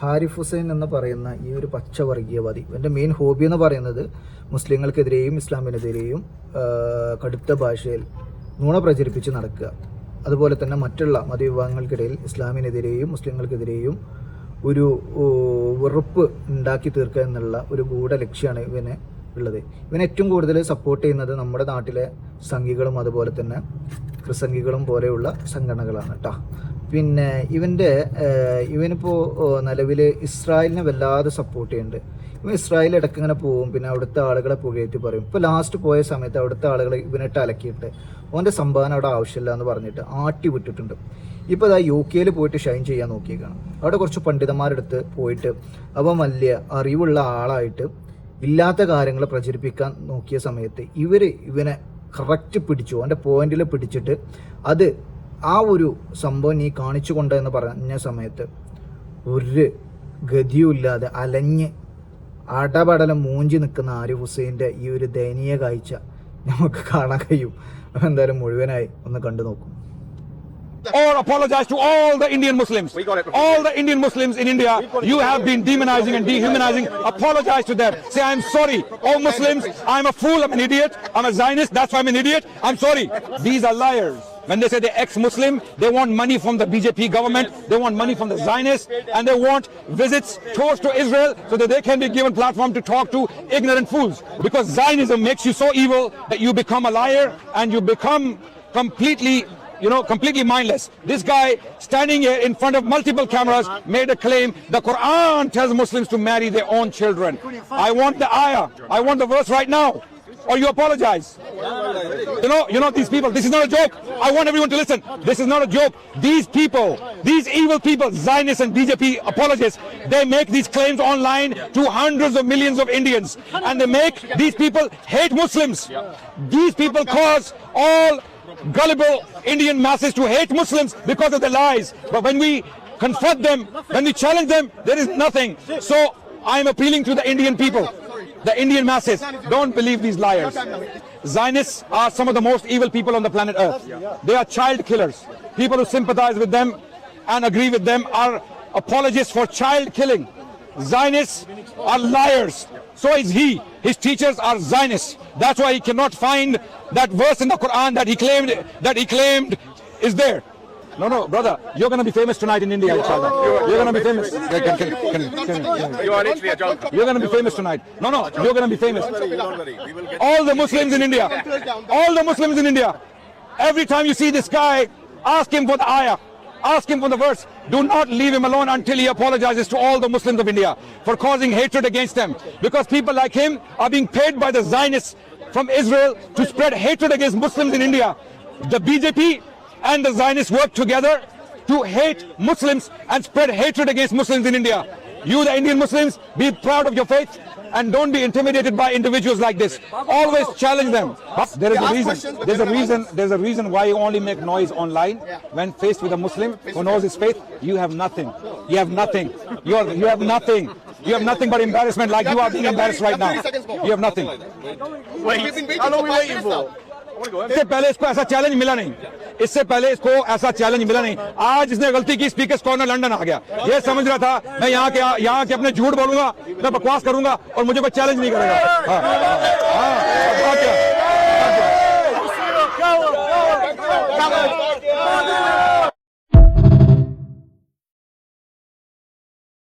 ഹാരിഫ് ഹുസൈൻ എന്ന് പറയുന്ന ഈ ഒരു പച്ചവർഗീയവാദി, എൻ്റെ മെയിൻ ഹോബി എന്ന് പറയുന്നത് മുസ്ലിങ്ങൾക്കെതിരെയും ഇസ്ലാമിനെതിരെയും കടുത്ത ഭാഷയിൽ നുണ പ്രചരിപ്പിച്ച് നടക്കുക, അതുപോലെ തന്നെ മറ്റുള്ള മതവിഭാഗങ്ങൾക്കിടയിൽ ഇസ്ലാമിനെതിരെയും മുസ്ലിങ്ങൾക്കെതിരെയും ഒരു വെറുപ്പ് ഉണ്ടാക്കി തീർക്കുക എന്നുള്ള ഒരു ഗൂഢലക്ഷ്യമാണ് ഇവന് ഉള്ളത്. ഇവൻ ഏറ്റവും കൂടുതൽ സപ്പോർട്ട് ചെയ്യുന്നത് നമ്മുടെ നാട്ടിലെ സംഘികളും അതുപോലെ തന്നെ ക്രിസംഘികളും പോലെയുള്ള സംഘടനകളാണ് കേട്ടോ. പിന്നെ ഇവനിപ്പോൾ നിലവിൽ ഇസ്രായേലിനെ വല്ലാതെ സപ്പോർട്ട് ചെയ്യുന്നുണ്ട്. ഇവൻ ഇസ്രായേൽ ഇടയ്ക്ക് ഇങ്ങനെ പോവും, പിന്നെ അവിടുത്തെ ആളുകളെ പുകഴ്ത്തി പറയും. ഇപ്പോൾ ലാസ്റ്റ് പോയ സമയത്ത് അവിടുത്തെ ആളുകൾ ഇവനിട്ട് അലക്കിയിട്ട് ഓൻ്റെ സംഭാവന അവിടെ ആവശ്യമില്ല എന്ന് പറഞ്ഞിട്ട് ആട്ടി വിട്ടിട്ടുണ്ട്. ഇപ്പോൾ അതാ UK പോയിട്ട് ഷൈൻ ചെയ്യാൻ നോക്കിയേക്കാണ്. അവിടെ കുറച്ച് പണ്ഡിതന്മാരെടുത്ത് പോയിട്ട് അവൻ വലിയ അറിവുള്ള ആളായിട്ട് ഇല്ലാത്ത കാര്യങ്ങൾ പ്രചരിപ്പിക്കാൻ നോക്കിയ സമയത്ത് ഇവനെ കറക്റ്റ് പിടിച്ചു, അവൻ്റെ പോയിന്റിൽ പിടിച്ചിട്ട് അത് ആ ഒരു സംഭവം നീ കാണിച്ചു കൊണ്ടെന്ന് പറഞ്ഞ സമയത്ത് ഒരു ഗതിയുമില്ലാതെ അലഞ്ഞ് അടപടലം മൂഞ്ചി നിൽക്കുന്ന ആരിഫ് ഹുസൈൻ്റെ ഈ ഒരു ദയനീയ കാഴ്ച നമുക്ക് കാണാൻ കഴിയും. എന്തായാലും മുഴുവനായി ഒന്ന് കണ്ടു നോക്കും. Or apologize to all the Indian Muslims. All the Indian Muslims in India, you have been demonizing and dehumanizing. Apologize to them. Say, I'm sorry. All Muslims, I'm a fool, I'm an idiot, I'm a Zionist, that's why I'm an idiot. I'm sorry. These are liars. When they say they're ex-Muslim, they want money from the BJP government, they want money from the Zionists, and they want visits, tours to Israel, so that they can be given platform to talk to ignorant fools. Because Zionism makes you so evil that you become a liar and you become completely mindless. This guy standing here in front of multiple cameras made a claim the Quran tells Muslims to marry their own children. I want the ayah, I want the verse right now, or you apologize. You know these people, this is not a joke. I want everyone to listen. This is not a joke. These people, these evil people, Zionists and BJP apologists, they make these claims online to hundreds of millions of Indians, and they make these people hate Muslims. These people cause all gullible Indian masses to hate Muslims because of their lies. But when we confront them, when we challenge them, there is nothing. So I am appealing to the Indian people, the Indian masses, don't believe these liars. Zionists are some of the most evil people on the planet Earth. They are child killers. People who sympathize with them and agree with them are apologists for child killing. Zionists are liars. So is he. His teachers are Zionists. That's why he cannot find that verse in the Quran that he claimed is there. No, brother, you're going to be famous tonight in India, inshallah. You're going to be famous. You are literally a joke. You're going to be famous tonight. No, you're going to be famous. All the Muslims in India, all the Muslims in India, every time you see this guy, ask him for the ayah. Ask him for the verse. Do not leave him alone until he apologizes to all the Muslims of India for causing hatred against them. Because people like him are being paid by the Zionists from Israel to spread hatred against Muslims in India. The BJP and the Zionists work together to hate Muslims and spread hatred against Muslims in India. You, the Indian Muslims, be proud of your faith and don't be intimidated by individuals like this. Always challenge them. But there is a reason. There's a reason why you only make noise online. When faced with a Muslim who knows his faith, you have nothing. You have nothing. You have nothing. You have nothing but embarrassment, like you are being embarrassed right now. You have nothing. How long are we waiting for? इससे पहले इसको ऐसा challenge मिला नहीं. इससे पहले इसको ऐसा चैलेंज मिला नहीं. आज इसने गलती की, स्पीकर्स कॉर्नर लंदन आ गया. ये समझ रहा था मैं यहाँ के अपने झूठ बोलूंगा, मैं बकवास करूंगा और मुझे कोई चैलेंज नहीं करेगा. हाँ.